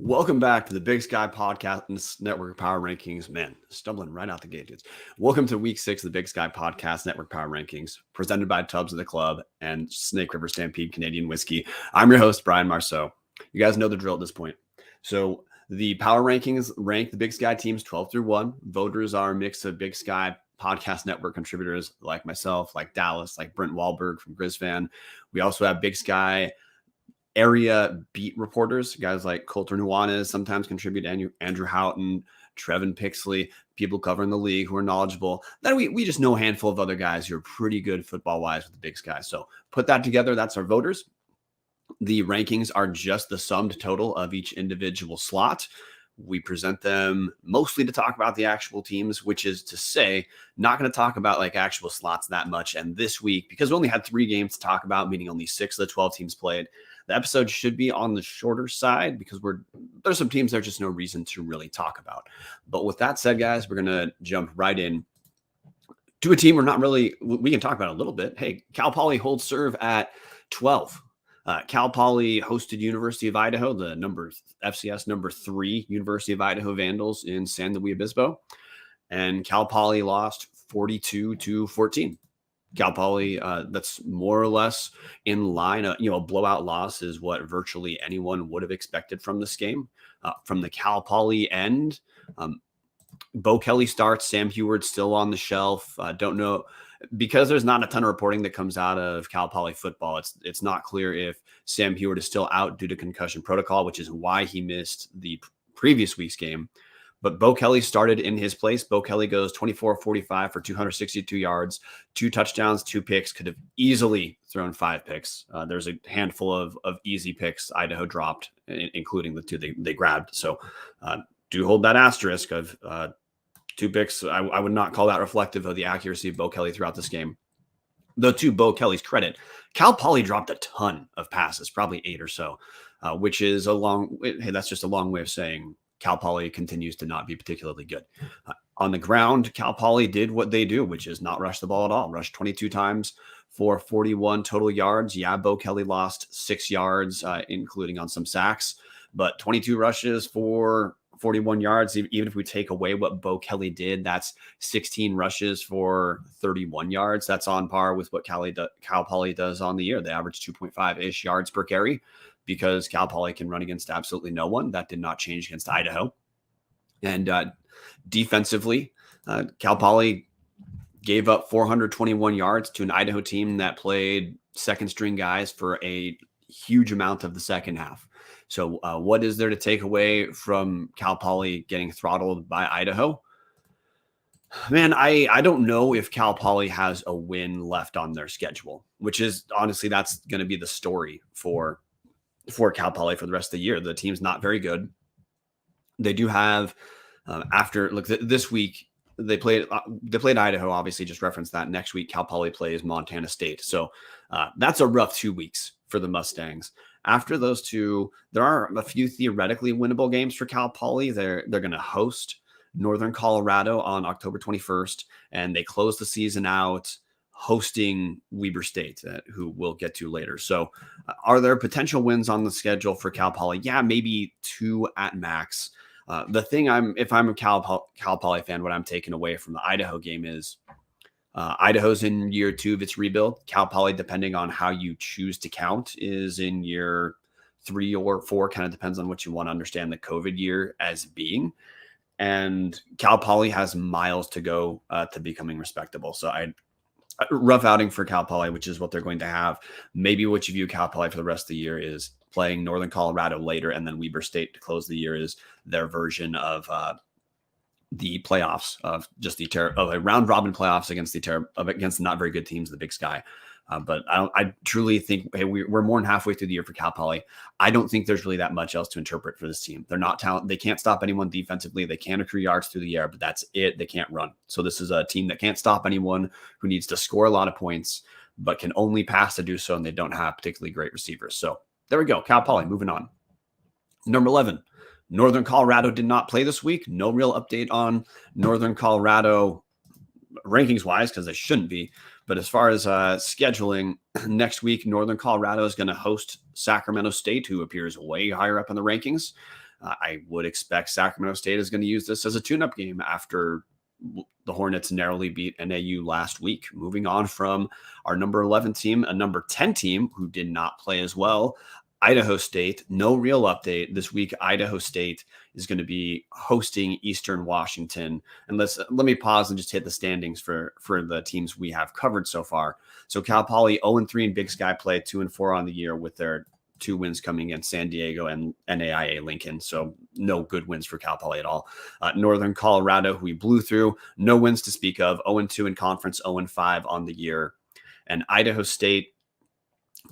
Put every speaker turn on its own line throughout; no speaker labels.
Welcome back to the Big Sky Podcast Network Power Rankings. Man, stumbling right out the gate, dudes. Welcome to week 6 of the Big Sky Podcast Network Power Rankings, presented by Tubbs of the Club and Snake River Stampede Canadian Whiskey. I'm your host, Brian Marceau. You guys know the drill at this point. So the Power Rankings rank the Big Sky teams 12 through 1. Voters are a mix of Big Sky Podcast Network contributors like myself, like Dallas, like Brent Wahlberg from GrizzFan. We also have Big Sky area beat reporters, guys like Coulter Nuanez sometimes contribute, Andrew Houghton, Trevin Pixley, people covering the league who are knowledgeable. Then we just know a handful of other guys who are pretty good football-wise with the Big Sky. So put that together, that's our voters. The rankings are just the summed total of each individual slot. We present them mostly to talk about the actual teams, which is to say, not going to talk about like actual slots that much. And this week, because we only had 3 games to talk about, meaning only 6 of the 12 teams played, the episode should be on the shorter side because there's some teams there's just no reason to really talk about. But with that said, guys, we're going to jump right in to a team we can talk about a little bit. Hey, Cal Poly holds serve at 12. Cal Poly hosted University of Idaho, the FCS number 3 University of Idaho Vandals in San Luis Obispo, and Cal Poly lost 42-14. Cal Poly, that's more or less in line. A blowout loss is what virtually anyone would have expected from this game. From the Cal Poly end, Bo Kelly starts. Sam Heward's still on the shelf. Don't know. Because there's not a ton of reporting that comes out of Cal Poly football, it's not clear if Sam Heward is still out due to concussion protocol, which is why he missed the previous week's game. But Bo Kelly started in his place. Bo Kelly goes 24-45 for 262 yards, 2 touchdowns, 2 picks, could have easily thrown 5 picks. There's a handful of easy picks Idaho dropped, including the 2 they grabbed. So do hold that asterisk of 2 picks. I would not call that reflective of the accuracy of Bo Kelly throughout this game. Though to Bo Kelly's credit, Cal Poly dropped a ton of passes, probably 8 or so, which is that's just a long way of saying Cal Poly continues to not be particularly good. On the ground, Cal Poly did what they do, which is not rush the ball at all. Rushed 22 times for 41 total yards. Yeah, Bo Kelly lost 6 yards, including on some sacks, but 22 rushes for 41 yards. Even if we take away what Bo Kelly did, that's 16 rushes for 31 yards. That's on par with what Cal Poly does on the year. They average 2.5-ish yards per carry because Cal Poly can run against absolutely no one. That did not change against Idaho. And defensively, Cal Poly gave up 421 yards to an Idaho team that played second-string guys for a huge amount of the second half. So what is there to take away from Cal Poly getting throttled by Idaho? Man, I don't know if Cal Poly has a win left on their schedule, which is honestly, that's going to be the story for Cal Poly for the rest of the year. The team's not very good. They do have this week they played Idaho, obviously just referenced that. Next week, Cal Poly plays Montana State. So that's a rough 2 weeks for the Mustangs. After those 2, there are a few theoretically winnable games for Cal Poly. They're going to host Northern Colorado on October 21st, and they close the season out hosting Weber State, who we'll get to later. So are there potential wins on the schedule for Cal Poly? Yeah, maybe 2 at max. The thing if I'm a Cal Poly fan, what I'm taking away from the Idaho game is Idaho's in year 2 of its rebuild. Cal Poly, depending on how you choose to count, is in year 3 or 4. Kind of depends on what you want to understand the COVID year as being. And Cal Poly has miles to go to becoming respectable. So rough outing for Cal Poly, which is what they're going to have. Maybe what you view Cal Poly for the rest of the year is playing Northern Colorado later, and then Weber State to close the year is their version of the playoffs, of just of a round robin playoffs against not very good teams, the Big Sky. But I truly think we're more than halfway through the year for Cal Poly. I don't think there's really that much else to interpret for this team. They're not talented. They can't stop anyone defensively. They can accrue yards through the air, but that's it. They can't run. So this is a team that can't stop anyone, who needs to score a lot of points, but can only pass to do so, and they don't have particularly great receivers. So there we go. Cal Poly, moving on. Number 11, Northern Colorado did not play this week. No real update on Northern Colorado rankings-wise, because they shouldn't be. But as far as scheduling, next week, Northern Colorado is going to host Sacramento State, who appears way higher up in the rankings. I would expect Sacramento State is going to use this as a tune-up game after the Hornets narrowly beat NAU last week. Moving on from our number 11 team, a number 10 team who did not play as well, Idaho State. No real update this week. Idaho State is going to be hosting Eastern Washington. And let me pause and just hit the standings for the teams we have covered so far. So Cal Poly 0-3 in Big Sky play, 2-4 on the year with their 2 wins coming in San Diego and NAIA Lincoln. So no good wins for Cal Poly at all. Northern Colorado, who we blew through, no wins to speak of, 0-2 in conference, 0-5 on the year. And Idaho State,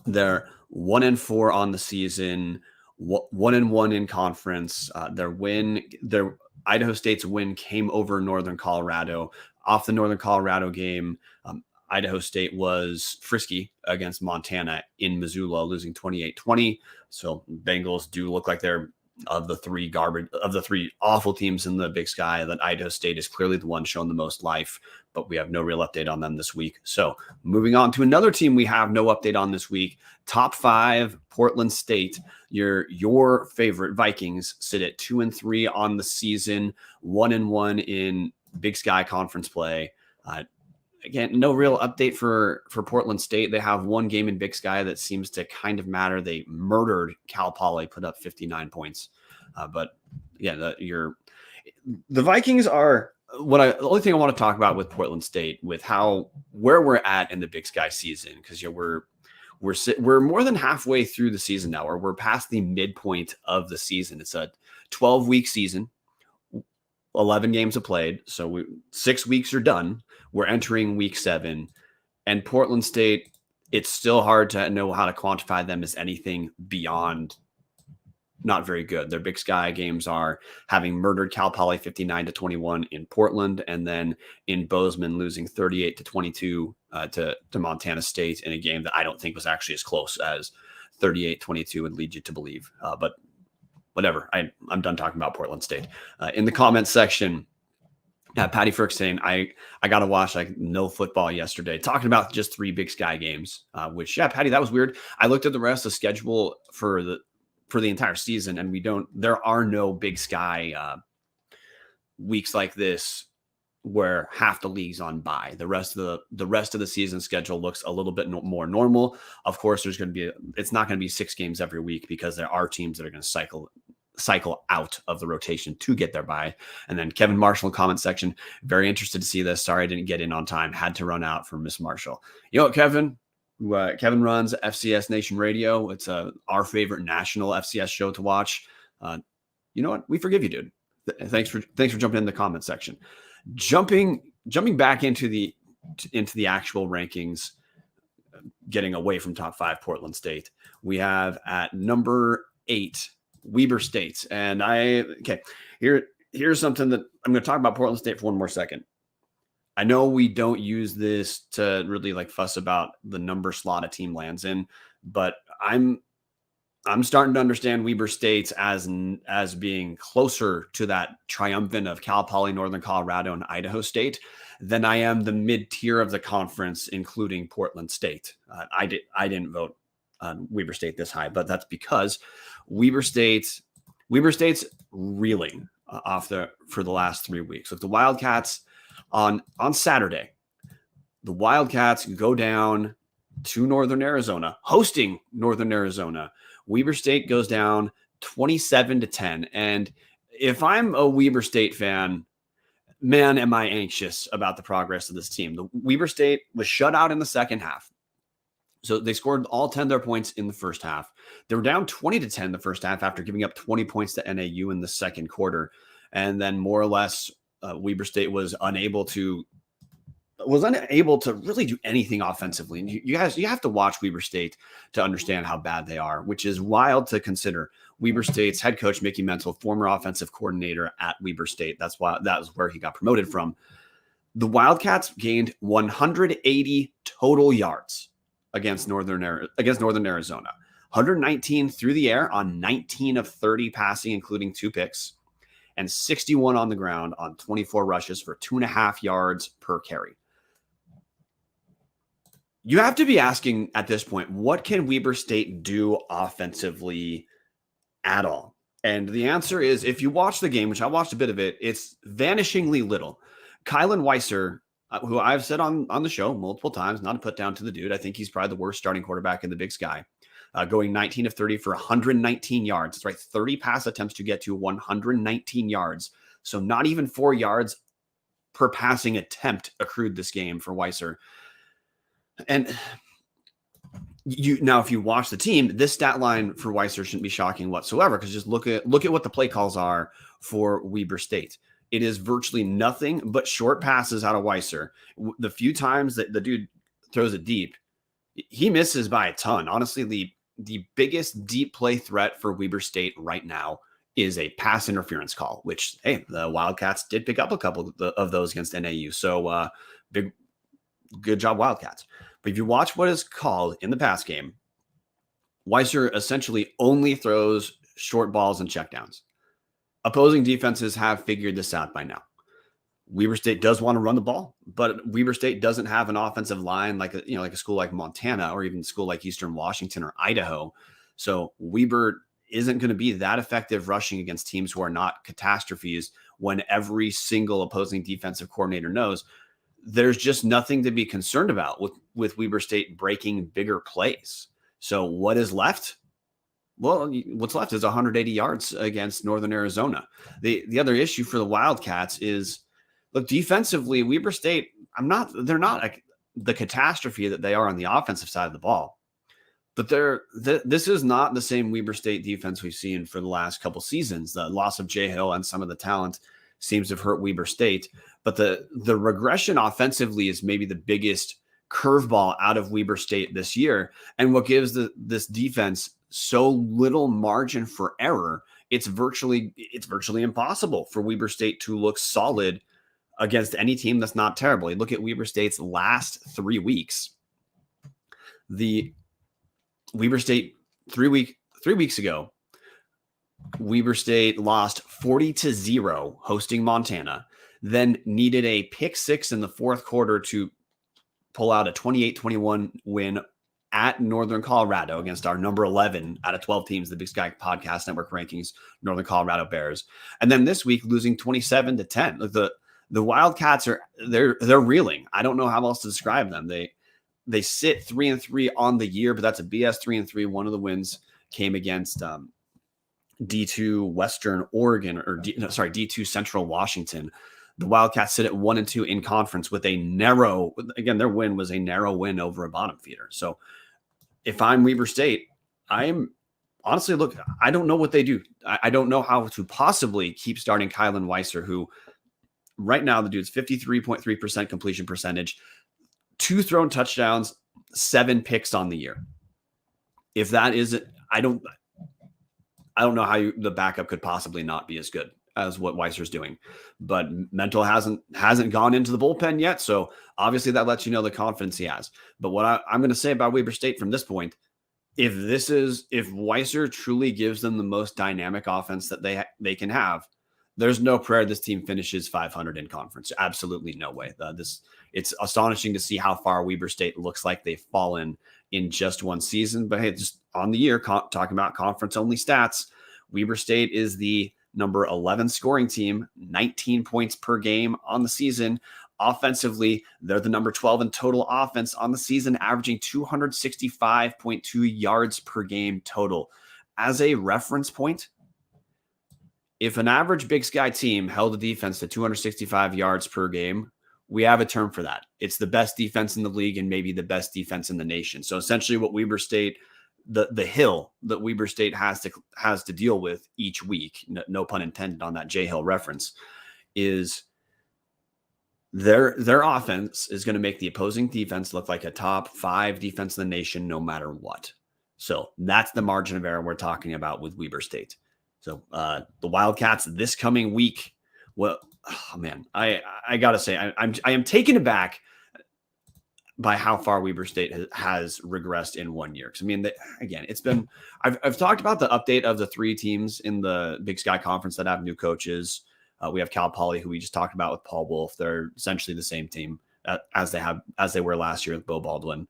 they're 1-4 on the season, 1-1 in conference. Their Idaho State's win came over Northern Colorado. Off the Northern Colorado game, Idaho State was frisky against Montana in Missoula, losing 28-20. So Bengals do look like they're of the three awful teams in the Big Sky, that Idaho State is clearly the one showing the most life, but we have no real update on them this week. So moving on to another team we have no update on this week, top 5, Portland State. Your favorite Vikings sit at 2-3 on the season, 1-1 in Big Sky conference play. Again, no real update for Portland State. They have one game in Big Sky that seems to kind of matter. They murdered Cal Poly, put up 59 points. But yeah, the Vikings are the only thing I want to talk about with Portland State, with where we're at in the Big Sky season, because we're more than halfway through the season now, or we're past the midpoint of the season. It's a 12-week season. 11 games have played, so 6 weeks are done. We're entering week 7, and Portland State, it's still hard to know how to quantify them as anything beyond not very good. Their Big Sky games are having murdered Cal Poly 59-21 in Portland, and then in Bozeman losing 38-22 to Montana State in a game that I don't think was actually as close as 38-22 would lead you to believe. But whatever. I'm done talking about Portland State. In the comments section, Patty Frick saying, I got to watch no football yesterday, talking about just 3 Big Sky games, which, yeah, Patty, that was weird. I looked at the rest of the schedule for the entire season, and there are no Big Sky weeks like this where half the league's on bye. The rest of the season schedule looks a little bit more normal. Of course, it's not going to be 6 games every week, because there are teams that are going to cycle out of the rotation to get their bye. And then Kevin Marshall in comment section, very interested to see this. Sorry I didn't get in on time. Had to run out for Miss Marshall. You know what, Kevin? Kevin runs FCS Nation Radio. It's our favorite national FCS show to watch. You know what? We forgive you, dude. Thanks for jumping in the comment section. Jumping back into the actual rankings, getting away from top 5 Portland State. We have at number 8 Weber State, and here's something that I'm going to talk about Portland State for one more second. I know we don't use this to really fuss about the number slot a team lands in, but I'm starting to understand Weber State as being closer to that triumvirate of Cal Poly, Northern Colorado, and Idaho State than I am the mid-tier of the conference, including Portland State. I didn't vote on Weber State this high, but that's because Weber State's reeling for the last 3 weeks. With the Wildcats on Saturday, the Wildcats go down to Northern Arizona, hosting Northern Arizona. Weber State goes down 27-10. And if I'm a Weber State fan, man, am I anxious about the progress of this team. The Weber State was shut out in the second half. So they scored all 10 of their points in the first half. They were down 20-10 the first half after giving up 20 points to NAU in the second quarter. And then more or less, Weber State was unable to really do anything offensively. And you have to watch Weber State to understand how bad they are, which is wild to consider. Weber State's head coach, Mickey Mental, former offensive coordinator at Weber State. That was where he got promoted from. The Wildcats gained 180 total yards against Northern Arizona. 119 through the air on 19 of 30 passing, including 2 picks, and 61 on the ground on 24 rushes for 2.5 yards per carry. You have to be asking at this point, what can Weber State do offensively at all? And the answer is, if you watch the game, which I watched a bit of it, it's vanishingly little. Kylan Weiser, who I've said on the show multiple times, not to put down to the dude, I think he's probably the worst starting quarterback in the Big Sky, going 19 of 30 for 119 yards. That's right, 30 pass attempts to get to 119 yards. So not even 4 yards per passing attempt accrued this game for Weiser. And now, if you watch the team, this stat line for Weiser shouldn't be shocking whatsoever, because just look at what the play calls are for Weber State. It is virtually nothing but short passes out of Weiser. The few times that the dude throws it deep, he misses by a ton. Honestly, the biggest deep play threat for Weber State right now is a pass interference call, which, hey, the Wildcats did pick up a couple of those against NAU. So good job, Wildcats. But if you watch what is called in the pass game, Weiser essentially only throws short balls and checkdowns. Opposing defenses have figured this out by now. Weber State does want to run the ball, but Weber State doesn't have an offensive line like a school like Montana, or even a school like Eastern Washington or Idaho. So Weber isn't going to be that effective rushing against teams who are not catastrophes, when every single opposing defensive coordinator knows there's just nothing to be concerned about with Weber State breaking bigger plays. So what is left? Well, what's left is 180 yards against Northern Arizona. The other issue for the Wildcats is, look, defensively, Weber State, they're not like the catastrophe that they are on the offensive side of the ball. But this is not the same Weber State defense we've seen for the last couple seasons. The loss of Jay Hill and some of the talent seems to have hurt Weber State. But the regression offensively is maybe the biggest curveball out of Weber State this year. And what gives this defense so little margin for error, it's virtually impossible for Weber State to look solid against any team that's not terrible. You look at Weber State's last 3 weeks. The Weber State 3 weeks ago, Weber State lost 40-0 hosting Montana, then needed a pick six in the fourth quarter to pull out a 28-21 win at Northern Colorado against our number 11 out of 12 teams, the Big Sky Podcast Network rankings, Northern Colorado Bears. And then this week, losing 27-10. Like the Wildcats they're reeling. I don't know how else to describe them. They sit 3-3 on the year, but that's a BS 3-3. One of the wins came against D2 Western Oregon, or D2 Central Washington. The Wildcats sit at 1-2 in conference with their win was a narrow win over a bottom feeder. So if I'm Weber State, I'm honestly, look, I don't know what they do. I don't know how to possibly keep starting Kylan Weiser, who right now the dude's 53.3% completion percentage, 2 thrown touchdowns, 7 picks on the year. If that isn't, I don't know how the backup could possibly not be as good as what Weiser's doing. But Mental hasn't gone into the bullpen yet, so obviously that lets you know the confidence he has. But what I'm going to say about Weber State from this point, if Weiser truly gives them the most dynamic offense that they can have, there's no prayer this team finishes 500 in conference. Absolutely no way. It's astonishing to see how far Weber State looks like they've fallen in just one season. But hey, just on the year, talking about conference-only stats, Weber State is the number 11 scoring team, 19 points per game on the season. Offensively, they're the number 12 in total offense on the season, averaging 265.2 yards per game total. As a reference point, if an average Big Sky team held a defense to 265 yards per game, we have a term for that. It's the best defense in the league and maybe the best defense in the nation. So essentially what Weber State, the hill that Weber State has to deal with each week, no pun intended on that J Hill reference, is their offense is going to make the opposing defense look like a top 5 defense in the nation no matter what. So that's the margin of error we're talking about with Weber State. So the Wildcats this coming week, well, oh man, I gotta say I am taken aback by how far Weber State has regressed in 1 year. Because I mean, again, it's been I've talked about the update of the 3 teams in the Big Sky Conference that have new coaches. We have Cal Poly, who we just talked about with Paul Wolf. They're essentially the same team as they were last year with Bo Baldwin.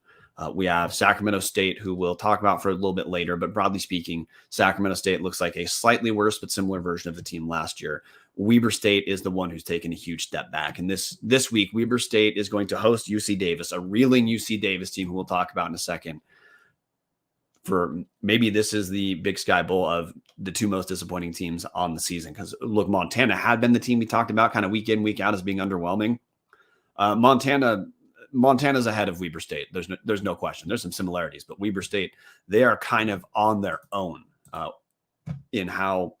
We have Sacramento State, who we'll talk about for a little bit later, but broadly speaking, Sacramento State looks like a slightly worse but similar version of the team last year. Weber State is the one who's taken a huge step back. And this week, Weber State is going to host UC Davis, a reeling UC Davis team who we'll talk about in a second. For maybe this is the Big Sky Bowl of the two most disappointing teams on the season. Because look, Montana had been the team we talked about kind of week in, week out as being underwhelming. Montana's ahead of Weber State. There's no question. There's some similarities, but Weber State, they are kind of on their own in how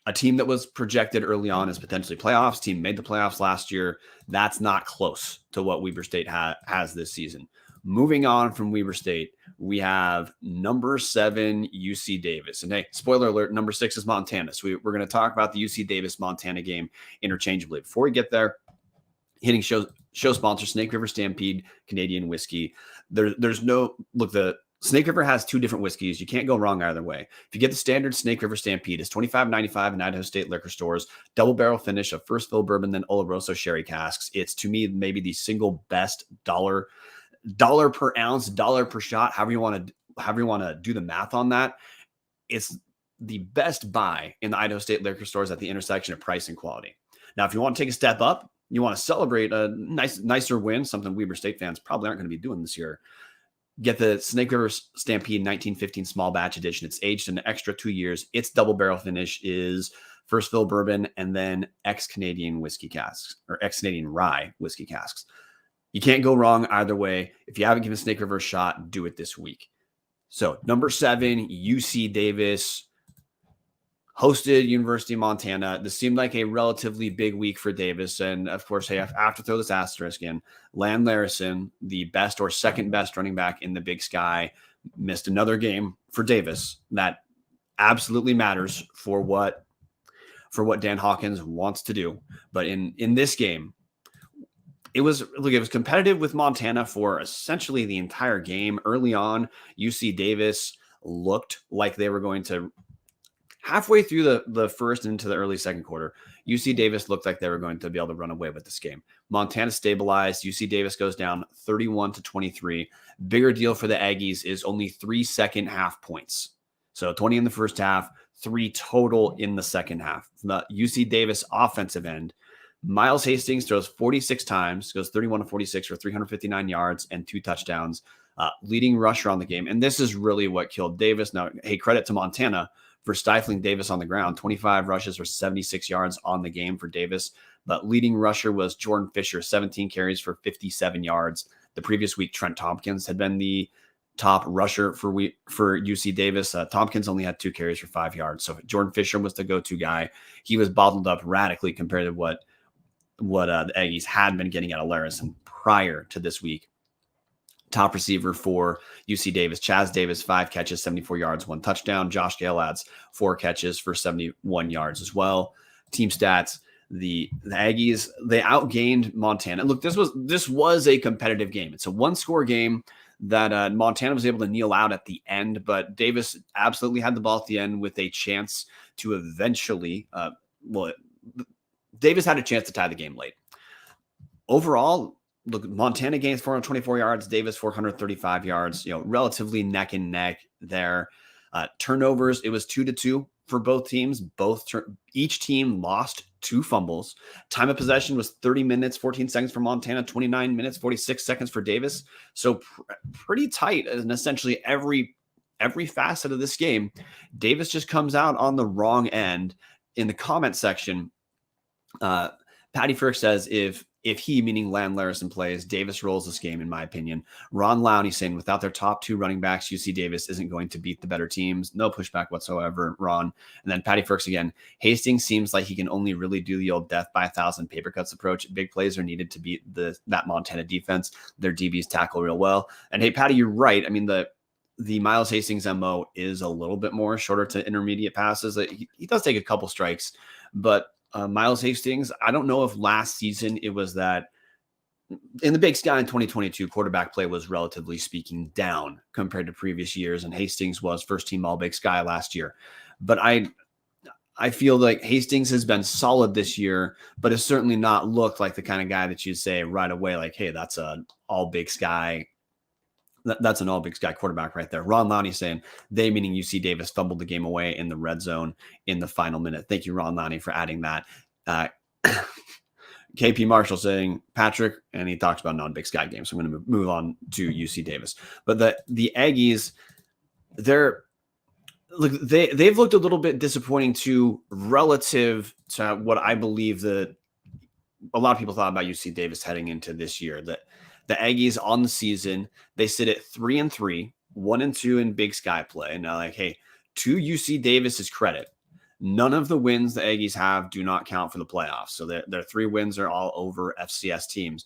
a team that was projected early on as potentially playoffs, team made the playoffs last year. That's not close to what Weber State has this season. Moving on from Weber State, we have number 7 UC Davis. And hey, spoiler alert, number 6 is Montana. So we're going to talk about the UC Davis-Montana game interchangeably. Before we get there, hitting show sponsor, Snake River Stampede Canadian Whiskey. There's no, look, the Snake River has 2 different whiskeys. You can't go wrong either way. If you get the standard Snake River Stampede, it's $25.95 in Idaho State liquor stores, double barrel finish of first fill bourbon, then Oloroso sherry casks. It's, to me, maybe the single best dollar per ounce, dollar per shot, however you want to do the math on that. It's the best buy in the Idaho State liquor stores at the intersection of price and quality. Now, if you want to take a step up, you want to celebrate a nicer win, something Weber State fans probably aren't going to be doing this year, get the Snake River Stampede 1915 small batch edition. It's aged an extra 2 years. Its double barrel finish is first fill bourbon and then ex-Canadian whiskey casks, or ex-Canadian rye whiskey casks. You can't go wrong either way. If you haven't given Snake River a shot, do it this week. So number 7, UC Davis hosted University of Montana. This seemed like a relatively big week for Davis. And of course, hey, I have to throw this asterisk in. Land Larison, the best or second best running back in the Big Sky, missed another game for Davis. That absolutely matters for what Dan Hawkins wants to do. But in this game, it was competitive with Montana for essentially the entire game. Early on, UC Davis looked like they were going to, halfway through the first and into the early second quarter, UC Davis looked like they were going to be able to run away with this game. Montana stabilized. UC Davis goes down 31-23. Bigger deal for the Aggies is only 3 second half points. So 20 in the first half, 3 total in the second half. From the UC Davis offensive end, Miles Hastings throws 46 times, goes 31-46 for 359 yards and 2 touchdowns, leading rusher on the game. And this is really what killed Davis. Now, hey, credit to Montana for stifling Davis on the ground. 25 rushes for 76 yards on the game for Davis. But leading rusher was Jordan Fisher, 17 carries for 57 yards. The previous week, Trent Tompkins had been the top rusher for UC Davis. Tompkins only had 2 carries for 5 yards. So Jordan Fisher was the go-to guy. He was bottled up radically compared to what the Aggies had been getting out of Larison prior to this week. Top receiver for UC Davis, Chaz Davis, 5 catches, 74 yards, 1 touchdown. Josh Gale adds 4 catches for 71 yards as well. Team stats, the Aggies, they outgained Montana. Look, this was a competitive game. It's a 1-score game that Montana was able to kneel out at the end, but Davis absolutely had the ball at the end with a chance to eventually, Davis had a chance to tie the game late. Overall, look, Montana gains 424 yards, Davis 435 yards, relatively neck and neck there. Turnovers, it was 2-2 for both teams. Each team lost 2 fumbles. Time of possession was 30 minutes, 14 seconds for Montana, 29 minutes, 46 seconds for Davis. So pretty tight in essentially every facet of this game. Davis just comes out on the wrong end. In the comment section, Patty Firk says if he, meaning Land Larison, plays, Davis rolls this game, in my opinion. Ron Lowney saying without their top 2 running backs, UC Davis isn't going to beat the better teams. No pushback whatsoever, Ron. And then Patty Firks again, Hastings seems like he can only really do the old death by 1,000 paper cuts approach. Big plays are needed to beat that Montana defense. Their DBs tackle real well. And hey, Patty, you're right. I mean, the Miles Hastings MO is a little bit more shorter to intermediate passes. He does take a couple strikes, but Miles Hastings, I don't know if last season it was that in the Big Sky in 2022, quarterback play was relatively speaking down compared to previous years, and Hastings was first team All Big Sky last year. But I feel like Hastings has been solid this year, but has certainly not looked like the kind of guy that you'd say right away, like, hey, that's an All Big Sky That's an all Big Sky quarterback right there. Ron Lowney saying they, meaning UC Davis, fumbled the game away in the red zone in the final minute. Thank you, Ron Lowney, for adding that. KP Marshall saying Patrick, and he talks about non-Big Sky games. So I'm going to move on to UC Davis. But the Aggies, they've looked a little bit disappointing too, relative to what I believe that a lot of people thought about UC Davis heading into this year. That the Aggies on the season, they sit at 3-3, 1-2 in Big Sky play. Now, like, hey, to UC Davis's credit, none of the wins the Aggies have do not count for the playoffs. So their 3 wins are all over FCS teams.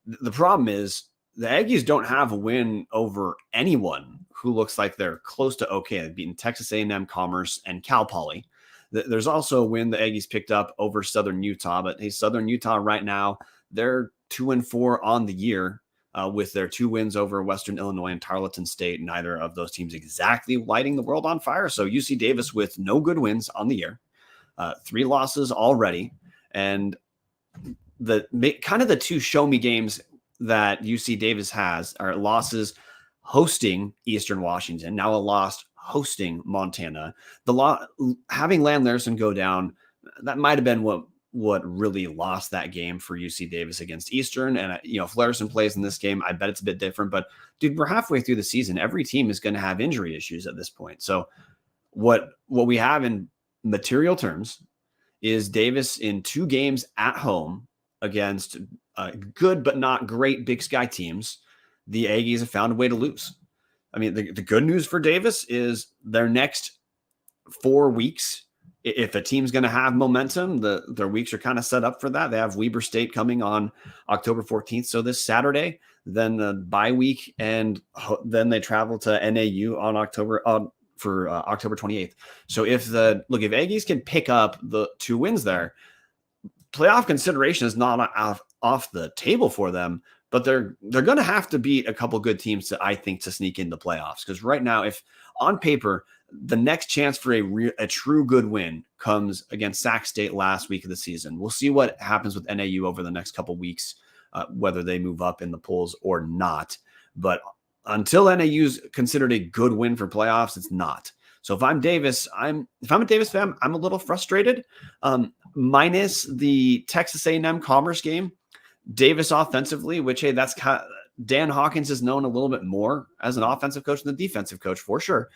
The problem is the Aggies don't have a win over anyone who looks like they're close to okay. They've beaten Texas A&M, Commerce, and Cal Poly. There's also a win the Aggies picked up over Southern Utah, but hey, Southern Utah right now, they're 2-4 on the year with their 2 wins over Western Illinois and Tarleton State. Neither of those teams exactly lighting the world on fire. So UC Davis with no good wins on the year, 3 losses already, and the 2 show me games that UC Davis has are losses hosting Eastern Washington, now a loss hosting Montana. Having Land Larson go down, that might have been what really lost that game for UC Davis against Eastern. And if Larson plays in this game, I bet it's a bit different. But dude, we're halfway through the season. Every team is going to have injury issues at this point. So what we have in material terms is Davis in 2 games at home against good but not great Big Sky teams. The Aggies have found a way to lose. I mean, the good news for Davis is their next 4 weeks, if a team's going to have momentum, their weeks are kind of set up for that. They have Weber State coming on October 14th, so this Saturday, then the bye week, and then they travel to NAU on October 28th. So if Aggies can pick up the 2 wins there, playoff consideration is not off the table for them. But they're going to have to beat a couple good teams to sneak into playoffs. Because right now, if on paper, the next chance for a true good win comes against Sac State last week of the season. We'll see what happens with NAU over the next couple weeks, whether they move up in the polls or not. But until NAU's considered a good win for playoffs, it's not. So if I'm a Davis fan, I'm a little frustrated. Minus the Texas A&M Commerce game. Davis offensively, which, hey, that's Dan Hawkins is known a little bit more as an offensive coach than the defensive coach for sure.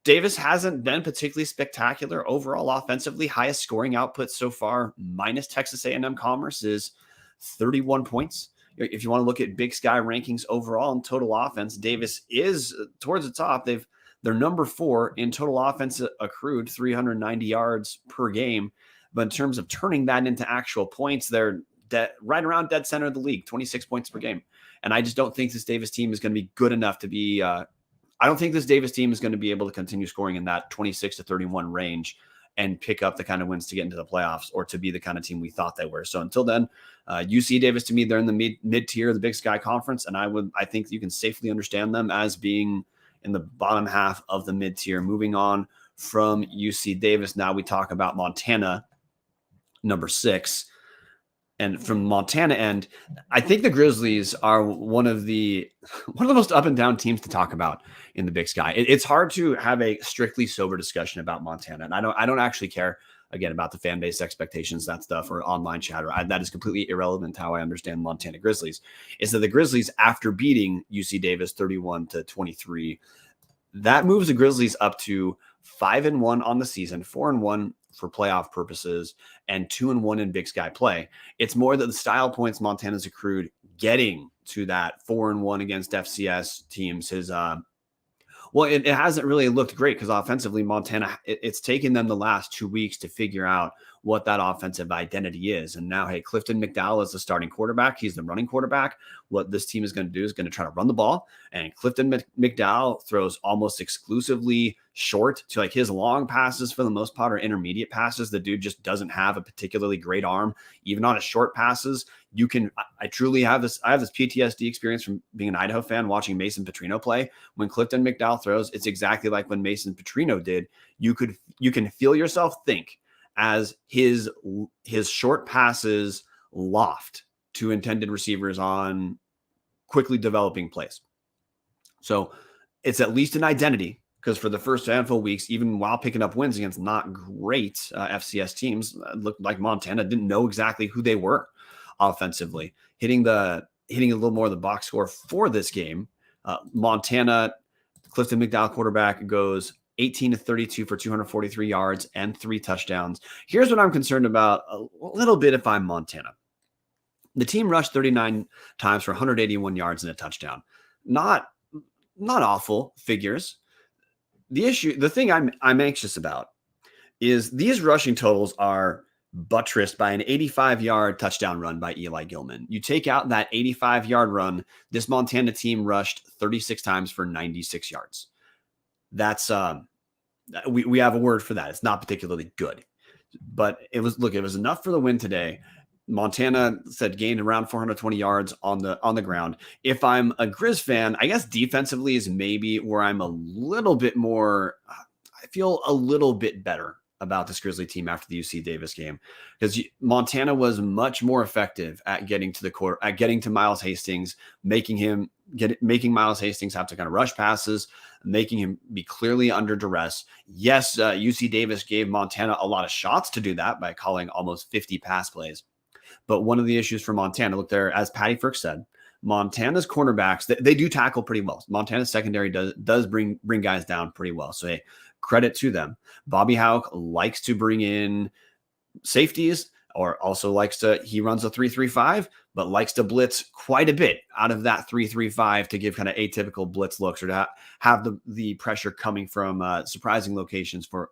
Davis hasn't been particularly spectacular overall offensively. Highest scoring output so far, minus Texas A&M Commerce, is 31 points. If you want to look at Big Sky rankings overall in total offense, Davis is towards the top. They're number 4 in total offense accrued, 390 yards per game. But in terms of turning that into actual points, they're right around dead center of the league, 26 points per game. And I just don't think this Davis team is going to be good enough to be I don't think this Davis team is going to be able to continue scoring in that 26 to 31 range and pick up the kind of wins to get into the playoffs or to be the kind of team we thought they were. So until then, UC Davis, to me, they're in the mid tier of the Big Sky Conference. And I think you can safely understand them as being in the bottom half of the mid tier. Moving on from UC Davis, now we talk about Montana, number 6. And from Montana end, I think the Grizzlies are one of the most up and down teams to talk about in the Big Sky. It's hard to have a strictly sober discussion about Montana, and I don't actually care again about the fan base expectations, that stuff, or online chatter. That is completely irrelevant to how I understand Montana Grizzlies. Is that the Grizzlies, after beating UC Davis 31-23, that moves the Grizzlies up to 5-1 on the season, 4-1 for playoff purposes, and 2-1 in Big Sky play. It's more that the style points Montana's accrued getting to that 4-1 against FCS teams it hasn't really looked great because offensively Montana, it's taken them the last 2 weeks to figure out what that offensive identity is. And now, hey, Clifton McDowell is the starting quarterback. He's the running quarterback. What this team is going to do is going to try to run the ball. And Clifton McDowell throws almost exclusively short to his long passes for the most part are intermediate passes. The dude just doesn't have a particularly great arm. Even on his short passes, I truly have this PTSD experience from being an Idaho fan watching Mason Petrino play. When Clifton McDowell throws, it's exactly like when Mason Petrino did. You can feel yourself think as his short passes loft to intended receivers on quickly developing plays. So it's at least an identity, because for the first handful of weeks, even while picking up wins against not great FCS teams, it looked like Montana didn't know exactly who they were offensively. Hitting a little more of the box score for this game, Montana, Clifton McDowell quarterback, goes 18 to 32 for 243 yards and 3 touchdowns. Here's what I'm concerned about a little bit if I'm Montana. The team rushed 39 times for 181 yards and a touchdown. Not awful figures. The thing I'm anxious about is these rushing totals are buttressed by an 85-yard touchdown run by Eli Gilman. You take out that 85-yard run, this Montana team rushed 36 times for 96 yards. That's we have a word for that. It's not particularly good, but it was enough for the win today. Montana said gained around 420 yards on the ground. If I'm a Grizz fan, I guess defensively is maybe where I'm a little bit more. I feel a little bit better about this Grizzly team after the UC Davis game, because Montana was much more effective at getting to the court, at getting to Miles Hastings, making Miles Hastings have to kind of rush passes, making him be clearly under duress. Yes, UC Davis gave Montana a lot of shots to do that by calling almost 50 pass plays. But one of the issues for Montana, look there, as Patty Firk said, Montana's cornerbacks, they do tackle pretty well. Montana's secondary does bring guys down pretty well. So, hey, credit to them. Bobby Houck likes to bring in safeties, or also he runs a 3-3-5, but likes to blitz quite a bit out of that 3-3-5 to give kind of atypical blitz looks, or to have the pressure coming from surprising locations for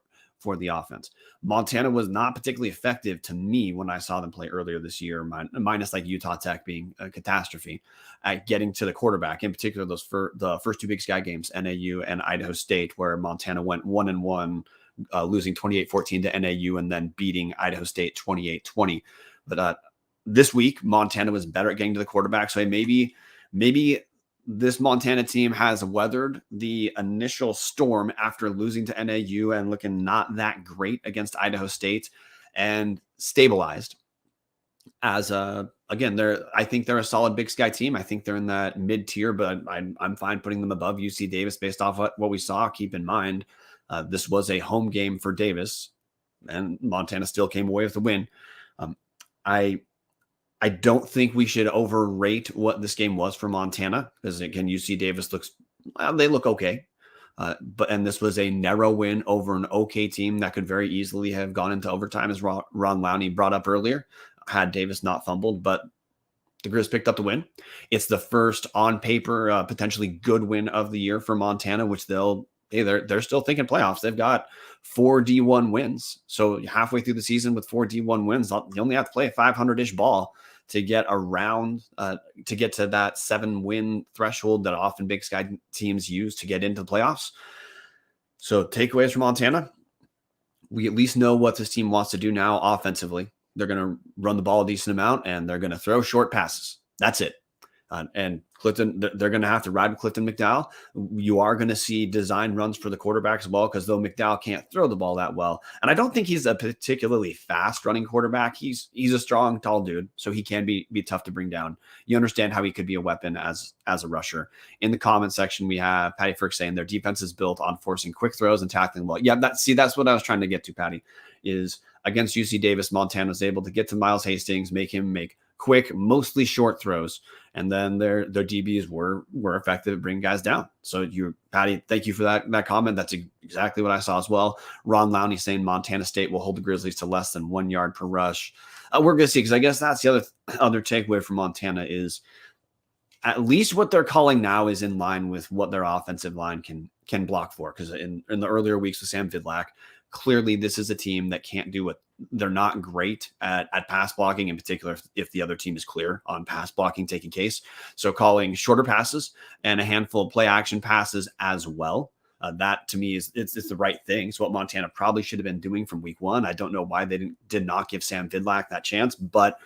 the offense. Montana was not particularly effective to me when I saw them play earlier this year, minus like Utah Tech being a catastrophe at getting to the quarterback. In particular, the first 2 Big Sky games, NAU and Idaho State, where Montana went 1-1, losing 28-14 to NAU and then beating Idaho State 28-20. But this week, Montana was better at getting to the quarterback. So maybe this Montana team has weathered the initial storm after losing to NAU and looking not that great against Idaho State, and stabilized as again, I think they're a solid Big Sky team. I think they're in that mid tier, but I'm fine putting them above UC Davis based off what we saw. Keep in mind, this was a home game for Davis, and Montana still came away with the win. I don't think we should overrate what this game was for Montana, because again, UC Davis they look okay. And this was a narrow win over an okay team that could very easily have gone into overtime, as Ron Lowney brought up earlier, had Davis not fumbled. But the Grizz picked up the win. It's the first on paper, potentially good win of the year for Montana, which they're still thinking playoffs. They've got 4 D1 wins. So halfway through the season with 4 D1 wins, you only have to play a 500-ish ball to get around, to get to that 7-win threshold that often Big Sky teams use to get into the playoffs. So takeaways from Montana: we at least know what this team wants to do now offensively. They're going to run the ball a decent amount, and they're going to throw short passes. That's it. And Clifton, they're going to have to ride with Clifton McDowell. You are going to see design runs for the quarterback as well, because though McDowell can't throw the ball that well, and I don't think he's a particularly fast running quarterback. He's a strong, tall dude, so he can be tough to bring down. You understand how he could be a weapon as a rusher. In the comment section, we have Patty Firk saying their defense is built on forcing quick throws and tackling well. Yeah, that's what I was trying to get to, Patty, is against UC Davis, Montana was able to get to Miles Hastings, make him make quick, mostly short throws, and then their DBs were effective at bringing guys down. So Patty, thank you for that comment. That's exactly what I saw as well. Ron Lowney saying Montana State will hold the Grizzlies to less than 1 yard per rush. We're going to see, because I guess that's the other takeaway from Montana is at least what they're calling now is in line with what their offensive line can block for. Because in the earlier weeks with Sam Vidlak, clearly this is a team that can't do what they're not great at pass blocking, in particular if the other team is clear on pass blocking taking case. So calling shorter passes and a handful of play action passes as well. That to me is it's the right thing. It's what Montana probably should have been doing from week 1. I don't know why they did not give Sam Vidlak that chance, but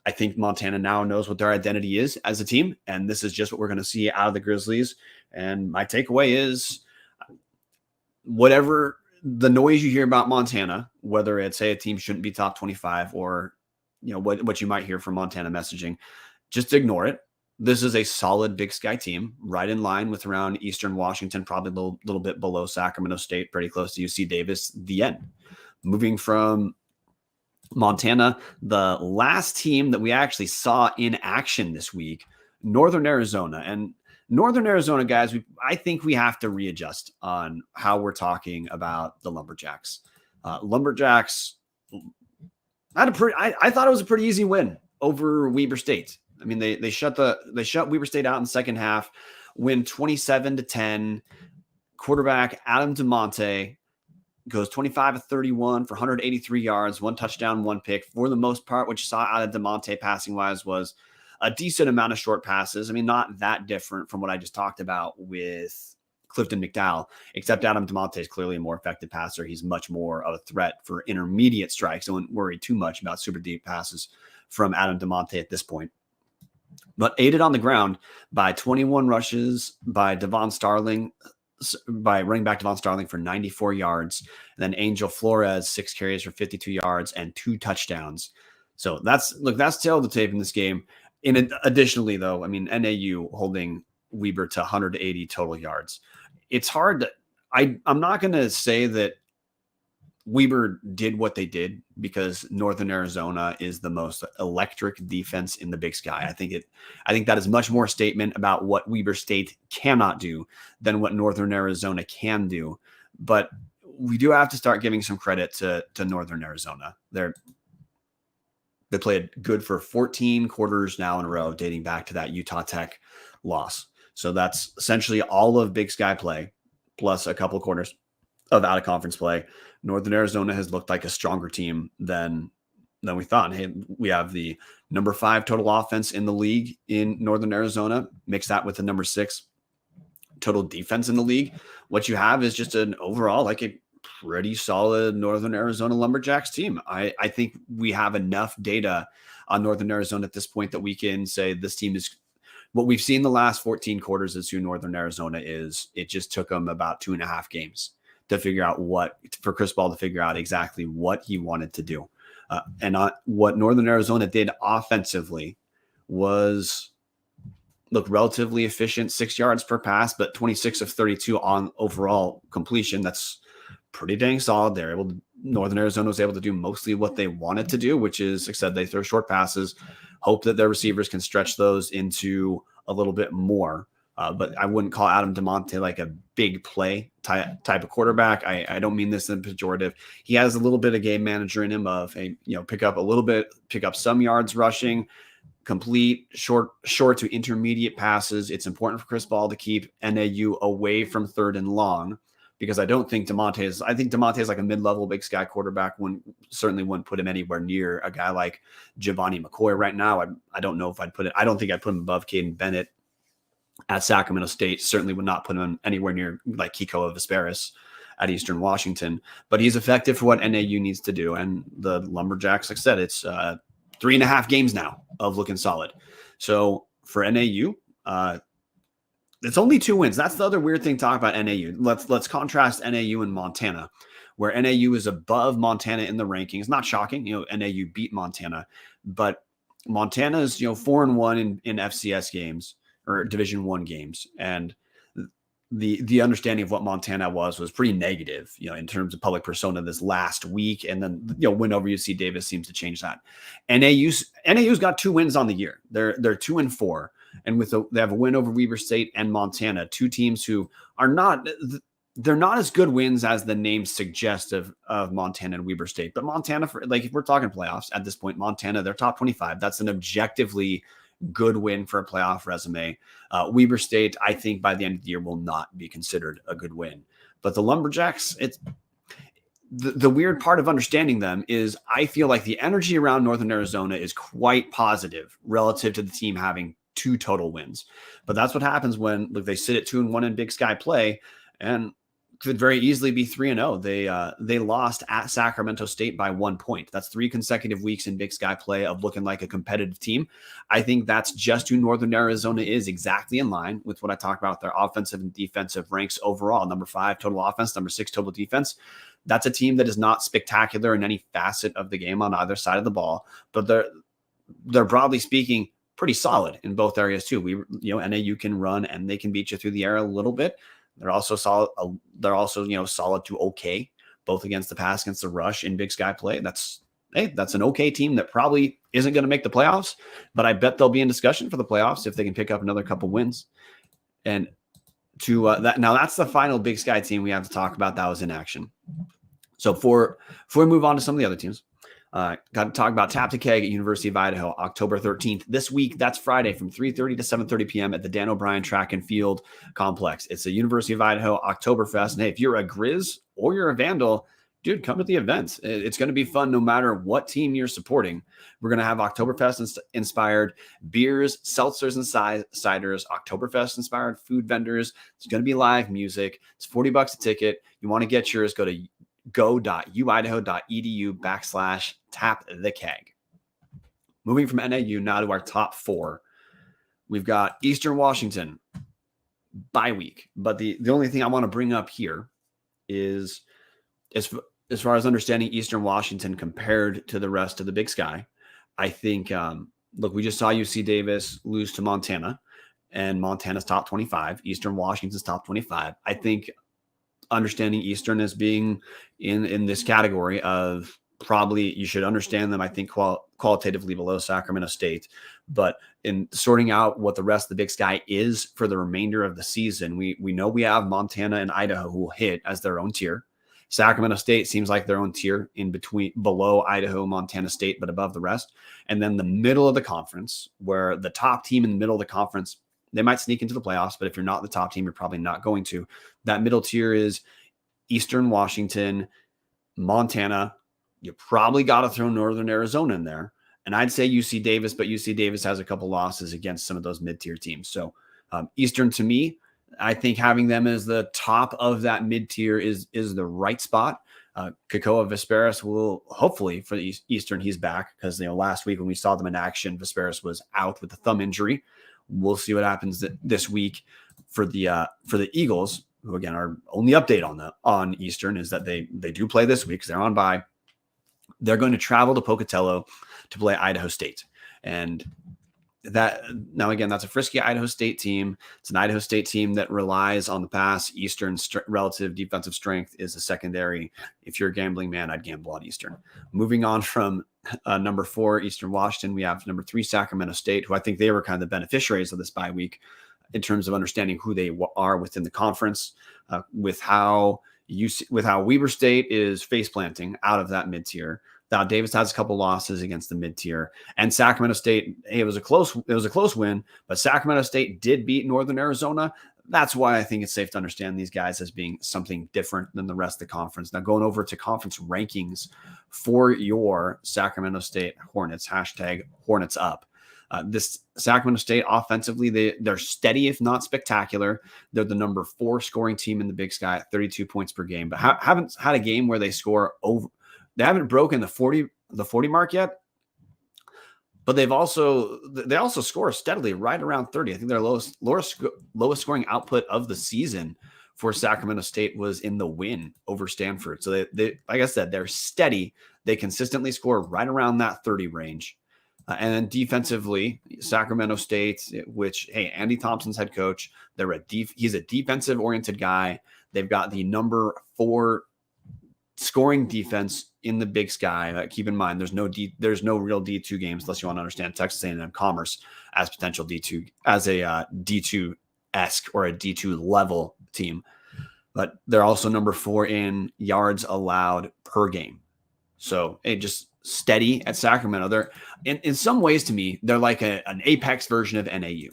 I think Montana now knows what their identity is as a team, and this is just what we're going to see out of the Grizzlies. And my takeaway is, whatever the noise you hear about Montana, whether it's, say, a team shouldn't be top 25, or what you might hear from Montana messaging, just ignore it. this is a solid Big Sky team, right in line with around Eastern Washington, probably a little bit below Sacramento State, pretty close to UC Davis, the end. Moving from Montana, the last team that we actually saw in action this week, Northern Arizona. And Northern Arizona, guys, I think we have to readjust on how we're talking about the Lumberjacks. Lumberjacks had I thought it was a pretty easy win over Weber State. I mean, they shut Weber State out in the second half, win 27-10. Quarterback Adam DeMonte goes 25 of 31 for 183 yards, 1 touchdown, 1 pick. For the most part, what you saw out of DeMonte passing wise was a decent amount of short passes. I mean, not that different from what I just talked about with Clifton McDowell, except Adam DeMonte is clearly a more effective passer. He's much more of a threat for intermediate strikes. Don't worry too much about super deep passes from Adam DeMonte at this point. But aided on the ground by 21 rushes by running back Devon Starling for 94 yards. And then Angel Flores, 6 carries for 52 yards and 2 touchdowns. So that's tail of the tape in this game. Additionally, though, I mean, NAU holding Weber to 180 total yards. It's hard to, I'm not going to say that Weber did what they did because Northern Arizona is the most electric defense in the Big Sky. I think that is much more a statement about what Weber State cannot do than what Northern Arizona can do. But we do have to start giving some credit to Northern Arizona. They played good for 14 quarters now in a row, dating back to that Utah Tech loss. So that's essentially all of Big Sky play, plus a couple quarters of out-of-conference play. Northern Arizona has looked like a stronger team than we thought. Hey, we have the number 5 total offense in the league in Northern Arizona. Mix that with the number 6 total defense in the league. What you have is just an overall, like a pretty solid Northern Arizona Lumberjacks team. I think we have enough data on Northern Arizona at this point that we can say this team is what we've seen the last 14 quarters is who Northern Arizona is. It just took them about 2.5 games to figure out for Chris Ball to figure out exactly what he wanted to do. What Northern Arizona did offensively was look relatively efficient, 6 yards per pass, but 26 of 32 on overall completion. That's pretty dang solid. Northern Arizona was able to do mostly what they wanted to do, which is, like I said, they throw short passes, hope that their receivers can stretch those into a little bit more. But I wouldn't call Adam DeMonte like a big play type of quarterback. I don't mean this in pejorative. He has a little bit of game manager in him of pick up some yards rushing, complete short to intermediate passes. It's important for Chris Ball to keep NAU away from 3rd and long because I think DeMonte is like a mid-level Big Sky quarterback. Certainly wouldn't put him anywhere near a guy like Giovanni McCoy right now. I don't know if I don't think I'd put him above Caden Bennett at Sacramento State. Certainly would not put him anywhere near like Kiko Vesperis at Eastern Washington, but he's effective for what NAU needs to do. And the Lumberjacks, like I said, it's 3.5 games now of looking solid. So for NAU, it's only 2 wins. That's the other weird thing to talk about NAU. Let's contrast NAU and Montana, where NAU is above Montana in the rankings. Not shocking, NAU beat Montana, but Montana is 4-1 in FCS games or Division I games, and the understanding of what Montana was pretty negative, in terms of public persona this last week, and then win over UC Davis seems to change that. NAU's got 2 wins on the year. They're 2-4, and they have a win over Weber State and Montana, 2 teams who are not as good wins as the name suggests of Montana and Weber State. But Montana, if we're talking playoffs at this point, Montana, they're top 25. That's an objectively good win for a playoff resume. Weber State, I think by the end of the year will not be considered a good win. But the Lumberjacks, it's the weird part of understanding them is I feel like the energy around Northern Arizona is quite positive relative to the team having 2 total wins. But that's what happens when they sit at 2-1 in Big Sky play and could very easily be 3-0. They lost at Sacramento State by 1 point. That's 3 consecutive weeks in Big Sky play of looking like a competitive team. I think that's just who Northern Arizona is, exactly in line with what I talked about, their offensive and defensive ranks overall. Number 5 total offense, number 6 total defense. That's a team that is not spectacular in any facet of the game on either side of the ball, but they're broadly speaking pretty solid in both areas too. NAU can run and they can beat you through the air a little bit. They're also solid. They're also solid to okay, both against the pass, against the rush in Big Sky play. That's an okay team that probably isn't going to make the playoffs, but I bet they'll be in discussion for the playoffs if they can pick up another couple wins. And that's the final Big Sky team we have to talk about that was in action. So before we move on to some of the other teams, got to talk about Tap to Keg at University of Idaho, October 13th. This week, that's Friday from 3:30 to 7:30 p.m. at the Dan O'Brien Track and Field Complex. It's a University of Idaho Oktoberfest. And hey, if you're a Grizz or you're a Vandal, dude, come to the event. It's going to be fun no matter what team you're supporting. We're going to have Oktoberfest-inspired beers, seltzers, and ciders, Oktoberfest-inspired food vendors. It's going to be live music. It's $40 a ticket. You want to get yours, go to go.uidaho.edu/tapthekeg. Moving from NAU now to our top four. We've got Eastern Washington bye week. But the only thing I want to bring up here is as far as understanding Eastern Washington compared to the rest of the Big Sky, I think, look, we just saw UC Davis lose to Montana, and Montana's top 25, Eastern Washington's top 25. I think understanding Eastern as being in this category of probably you should understand them, I think, qualitatively below Sacramento State. But in sorting out what the rest of the Big Sky is for the remainder of the season, we know we have Montana and Idaho who will hit as their own tier. Sacramento State seems like their own tier in between, below Idaho, Montana State, but above the rest. And then the middle of the conference, where the top team in the middle of the conference, they might sneak into the playoffs, but if you're not the top team, you're probably not going to. That middle tier is Eastern Washington, Montana. You probably got to throw Northern Arizona in there. And I'd say UC Davis, but UC Davis has a couple losses against some of those mid-tier teams. So Eastern, to me, I think having them as the top of that mid-tier is the right spot. Kekoa Vesperis will hopefully for the Eastern, he's back because last week when we saw them in action, Vesperis was out with a thumb injury. We'll see what happens this week for the Eagles, who again our only update on Eastern is that they do play this week because they're on bye. They're going to travel to Pocatello to play Idaho State, and that's a frisky Idaho State team. It's an Idaho State team that relies on the pass. Eastern's relative defensive strength is a secondary. If you're a gambling man, I'd gamble on Eastern. Moving on from number 4, Eastern Washington, we have number 3, Sacramento State, who I think they were kind of the beneficiaries of this bye week in terms of understanding who they are within the conference, with how Weber State is face planting out of that mid tier. Now Davis has a couple losses against the mid tier, and Sacramento State. It was a close win, but Sacramento State did beat Northern Arizona. That's why I think it's safe to understand these guys as being something different than the rest of the conference. Now going over to conference rankings for your Sacramento State Hornets, #Hornets up. This Sacramento State offensively, they're steady, if not spectacular. They're the number 4 scoring team in the Big Sky at 32 points per game, but haven't had a game where they score over. They haven't broken the 40 mark yet, but they also score steadily right around 30. I think their lowest scoring output of the season for Sacramento State was in the win over Stanford. So they like I said, they're steady. They consistently score right around that 30 range. And then defensively, Sacramento State, which, hey, Andy Thompson's head coach, he's a defensive-oriented guy. They've got the number 4 scoring defense in the Big Sky. Keep in mind, there's no real D2 games unless you want to understand Texas A&M Commerce as potential D2, as a D2-esque or a D2 level team. But they're also number 4 in yards allowed per game. So it just steady at Sacramento. They're in some ways, to me, they're like an apex version of NAU.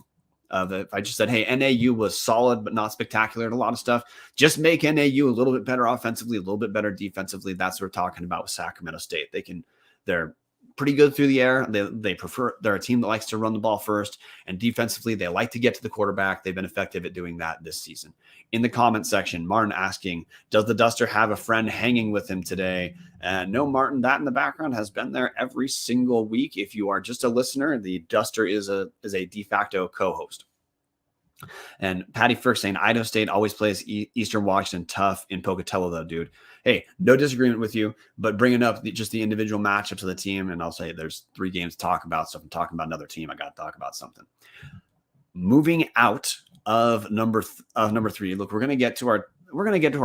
If I just said, hey, NAU was solid but not spectacular at a lot of stuff, just make NAU a little bit better offensively, a little bit better defensively. That's what we're talking about with Sacramento State. They're pretty good through the air. They're a team that likes to run the ball first, and defensively they like to get to the quarterback. They've been effective at doing that this season. In the comment section, Martin asking, does the Duster have a friend hanging with him today? No, Martin, that in the background has been there every single week. If you are just a listener, the Duster is a de facto co-host. And Patty Firk saying Idaho State always plays Eastern Washington tough in Pocatello, though, dude. Hey, no disagreement with you, but bringing up just the individual matchups of the team, and I'll say there's 3 games to talk about. So if I'm talking about another team, I got to talk about something. Moving out of number 3, look, we're gonna get to our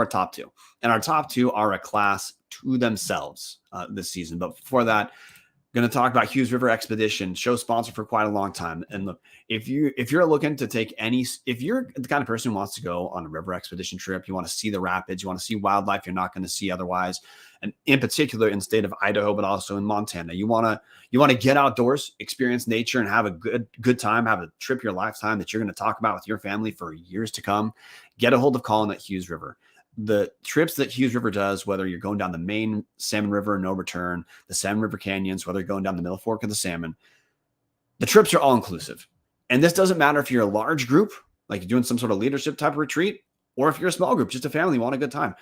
top 2, and our top 2 are a class to themselves this season. But before that, going to talk about Hughes River Expedition, show sponsor for quite a long time. And look, if you're looking to take if you're the kind of person who wants to go on a river expedition trip, you want to see the rapids, you want to see wildlife you're not going to see otherwise, and in particular in the state of Idaho, but also in Montana, you want to get outdoors, experience nature, and have a good time, have a trip your lifetime that you're going to talk about with your family for years to come. Get a hold of Colin at Hughes River. The trips that Hughes River does, whether you're going down the main Salmon River, no return, the Salmon River Canyons, whether you're going down the Middle Fork of the Salmon, the trips are all inclusive. And this doesn't matter if you're a large group, like you're doing some sort of leadership type of retreat, or if you're a small group, just a family, you want a good time.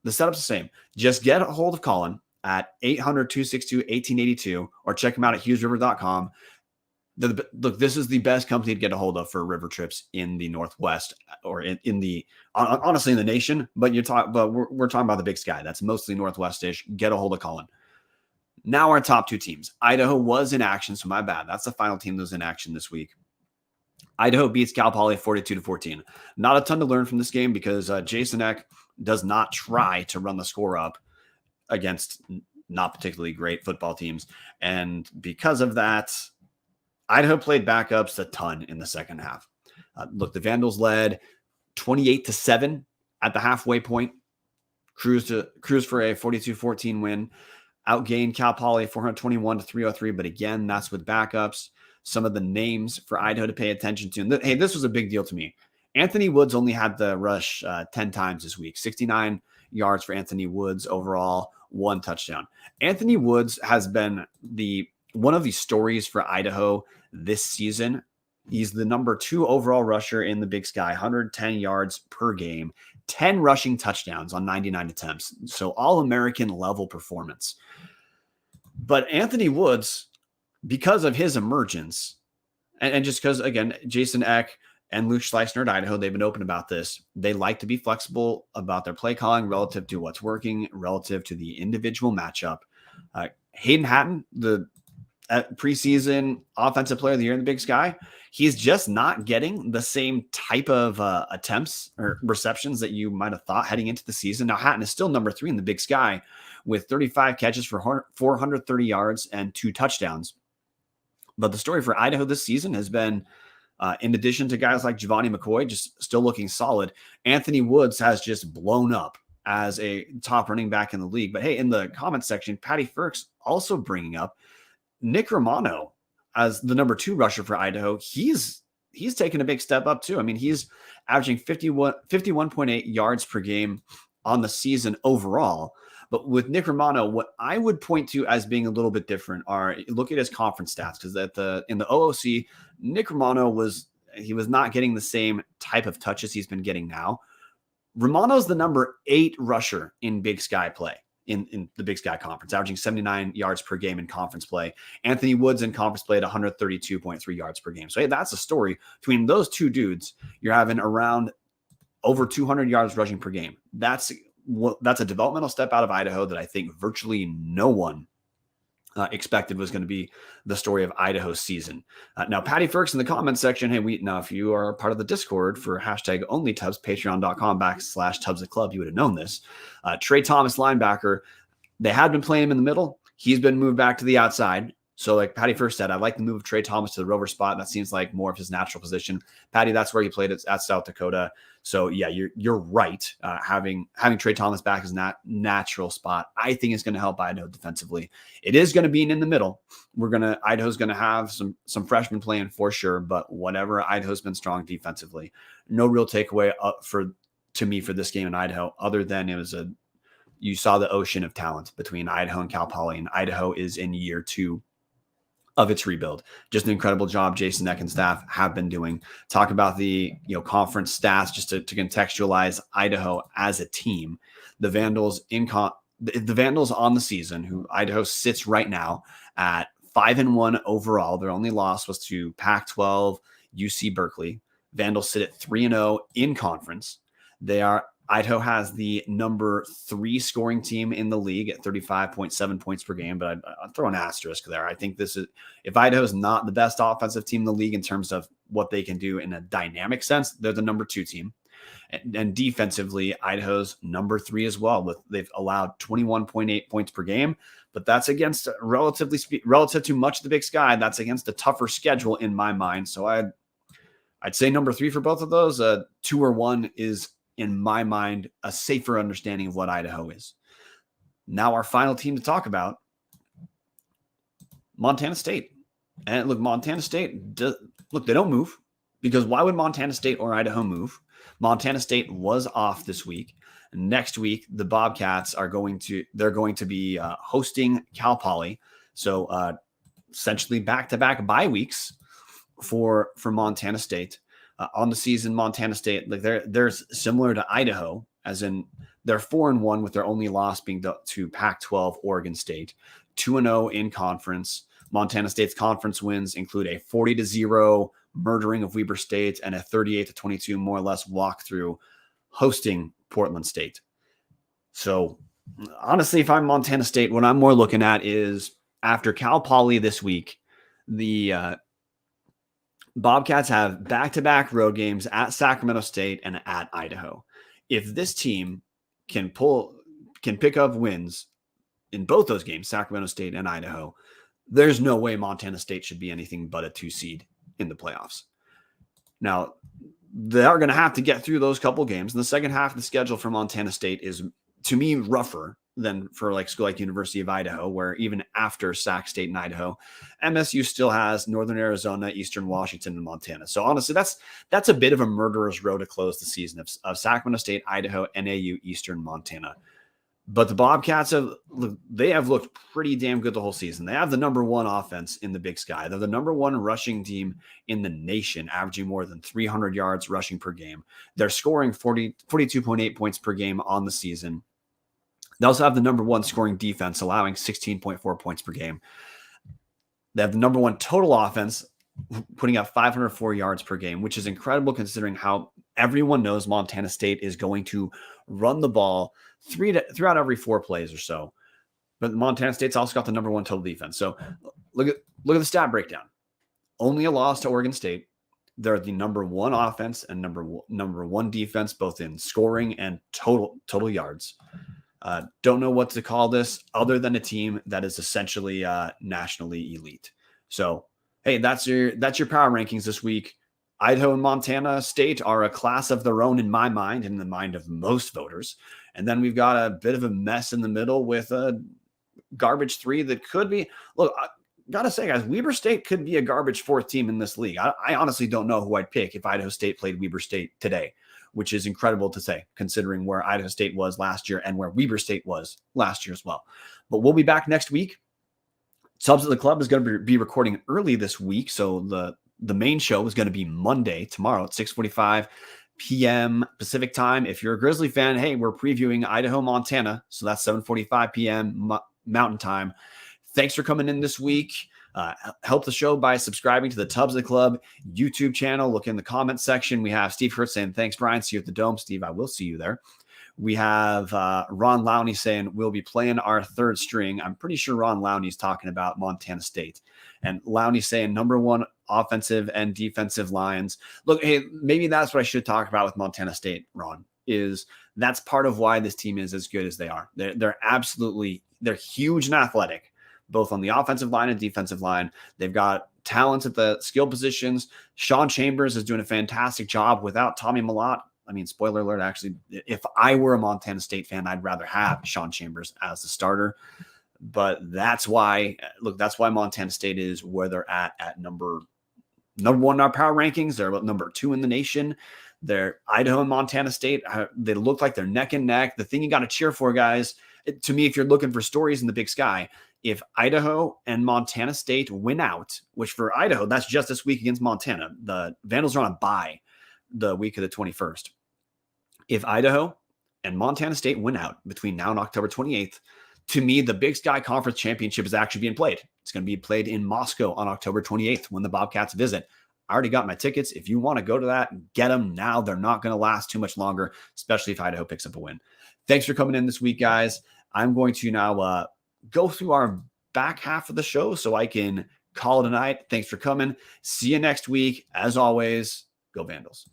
The setup's the same. Just get a hold of Colin at 800-262-1882 or check him out at hughesriver.com. Look, this is the best company to get a hold of for river trips in the Northwest, or honestly in the nation. But we're talking about the Big Sky. That's mostly Northwest-ish. Get a hold of Colin. Now our top 2 teams. Idaho was in action, so my bad. That's the final team that was in action this week. Idaho beats Cal Poly 42-14. Not a ton to learn from this game because Jason Eck does not try to run the score up against not particularly great football teams, and because of that, Idaho played backups a ton in the second half. Look, the Vandals led 28-7 at the halfway point, cruise for a 42-14 win, outgained Cal Poly 421-303. But again, that's with backups. Some of the names for Idaho to pay attention to. And hey, this was a big deal to me. Anthony Woods only had the rush 10 times this week, 69 yards for Anthony Woods overall, 1 touchdown. Anthony Woods has been one of the stories for Idaho this season. He's the number 2 overall rusher in the Big Sky, 110 yards per game, 10 rushing touchdowns on 99 attempts. So all-American level performance. But Anthony Woods, because of his emergence, and just because, again, Jason Eck and Luke Schleissner at Idaho, they've been open about this. They like to be flexible about their play calling relative to what's working, relative to the individual matchup. Hayden Hatton, the preseason offensive player of the year in the Big Sky, he's just not getting the same type of attempts or receptions that you might have thought heading into the season. Now, Hatton is still number 3 in the Big Sky with 35 catches for 430 yards and 2 touchdowns. But the story for Idaho this season has been, in addition to guys like Giovanni McCoy, just still looking solid, Anthony Woods has just blown up as a top running back in the league. But hey, in the comments section, Patty Firks also bringing up Nick Romano as the number 2 rusher for Idaho. He's taken a big step up too. I mean, he's averaging 51.8 yards per game on the season overall. But with Nick Romano, what I would point to as being a little bit different are, look at his conference stats, because in the OOC, Nick Romano was not getting the same type of touches he's been getting now. Romano's the number 8 rusher in Big Sky play. In the Big Sky Conference, averaging 79 yards per game in conference play. Anthony Woods in conference play at 132.3 yards per game. So, hey, that's a story. Between those 2 dudes, you're having around over 200 yards rushing per game. That's a developmental step out of Idaho that I think virtually no one expected was going to be the story of Idaho's season. Now, Patty Firks in the comments section, hey, if you are part of the Discord for #OnlyTubs, patreon.com/Tubs the Club, you would have known this. Trey Thomas, linebacker, they had been playing him in the middle. He's been moved back to the outside. So like Patty first said, I like the move of Trey Thomas to the rover spot. That seems like more of his natural position. Patty, that's where he played at South Dakota. So yeah, you're right. Having Trey Thomas back is not natural spot. I think it's going to help Idaho defensively. It is going to be in the middle. Idaho's going to have some freshmen playing for sure, but whatever, Idaho's been strong defensively. No real takeaway to me for this game in Idaho, other than you saw the ocean of talent between Idaho and Cal Poly, and Idaho is in year 2 of its rebuild. Just an incredible job Jason Eck and staff have been doing. Talk about the conference stats just to contextualize Idaho as a team. The Vandals the Vandals on the season, who Idaho sits right now at 5-1 overall. Their only loss was to Pac-12 UC Berkeley. Vandals sit at 3-0 in conference. Idaho has the number 3 scoring team in the league at 35.7 points per game, but I'd throw an asterisk there. I think if Idaho is not the best offensive team in the league in terms of what they can do in a dynamic sense, they're the number 2 team. And defensively, Idaho's number 3 as well. They've allowed 21.8 points per game, but that's against relative to much of the Big Sky. That's against a tougher schedule in my mind. So I'd say number 3 for both of those. 2 or 1 is, in my mind, a safer understanding of what Idaho is. Now our final team to talk about, Montana State. And look, Montana State, they don't move, because why would Montana State or Idaho move? Montana State was off this week. Next week, the Bobcats are going to be hosting Cal Poly. So essentially back-to-back bye weeks for Montana State. On the season, Montana State, like they're similar to Idaho, as in they're 4-1 with their only loss being to Pac-12 Oregon State, 2-0 in conference. Montana State's conference wins include a 40-0 murdering of Weber State and a 38-22 more or less walkthrough hosting Portland State. So honestly, if I'm Montana State, what I'm more looking at is after Cal Poly this week, the Bobcats have back-to-back road games at Sacramento State and at Idaho. If this team can pick up wins in both those games, Sacramento State and Idaho, there's no way Montana State should be anything but a 2 seed in the playoffs. Now, they are going to have to get through those couple games. And the second half of the schedule for Montana State is, to me, rougher than for like school like University of Idaho, where even after Sac State and Idaho, MSU still has Northern Arizona, Eastern Washington, and Montana. So honestly, that's a bit of a murderer's row to close the season of Sacramento State, Idaho, NAU, Eastern, Montana. But the Bobcats have looked pretty damn good the whole season. They have the number 1 offense in the Big Sky. They're the number 1 rushing team in the nation, averaging more than 300 yards rushing per game. They're scoring 42.8 points per game on the season. They also have the number 1 scoring defense, allowing 16.4 points per game. They have the number 1 total offense, putting up 504 yards per game, which is incredible considering how everyone knows Montana State is going to run the ball throughout every 4 plays or so. But Montana State's also got the number 1 total defense. So look at the stat breakdown. Only a loss to Oregon State. They're the number 1 offense and number 1 defense, both in scoring and total yards. Don't know what to call this other than a team that is essentially nationally elite. So, hey, that's your power rankings this week. Idaho and Montana State are a class of their own in my mind, in the mind of most voters. And then we've got a bit of a mess in the middle with a garbage 3 that could be. Look, I gotta say, guys, Weber State could be a garbage 4th team in this league. I honestly don't know who I'd pick if Idaho State played Weber State today, which is incredible to say, considering where Idaho State was last year and where Weber State was last year as well. But we'll be back next week. Subs of the Club is going to be recording early this week, so the main show is going to be Monday, tomorrow at 6:45 p.m. Pacific time. If you're a Grizzly fan, hey, we're previewing Idaho, Montana, so that's 7:45 p.m. Mountain time. Thanks for coming in this week. Help the show by subscribing to the Tubs of the Club YouTube channel. Look in the comment section. We have Steve Kurtz saying, thanks, Brian. See you at the Dome. Steve, I will see you there. We have Ron Lowney saying, we'll be playing our 3rd string. I'm pretty sure Ron Lowney's talking about Montana State. And Lowney saying number 1 offensive and defensive lines. Look, hey, maybe that's what I should talk about with Montana State, Ron, is that's part of why this team is as good as they are. They're huge and athletic, both on the offensive line and defensive line. They've got talents at the skill positions. Sean Chambers is doing a fantastic job without Tommy Mellott. I mean, spoiler alert, actually, if I were a Montana State fan, I'd rather have Sean Chambers as the starter. But that's why Montana State is where they're at number 1 in our power rankings. They're number 2 in the nation. They're Idaho and Montana State. They look like they're neck and neck. The thing you got to cheer for, guys, to me, if you're looking for stories in the Big Sky, if Idaho and Montana State win out, which for Idaho, that's just this week against Montana. The Vandals are on a bye the week of the 21st. If Idaho and Montana State win out between now and October 28th, to me, the Big Sky Conference Championship is actually being played. It's going to be played in Moscow on October 28th when the Bobcats visit. I already got my tickets. If you want to go to that, get them now. They're not going to last too much longer, especially if Idaho picks up a win. Thanks for coming in this week, guys. I'm going to now go through our back half of the show so I can call it a night. Thanks for coming. See you next week. As always, go Vandals.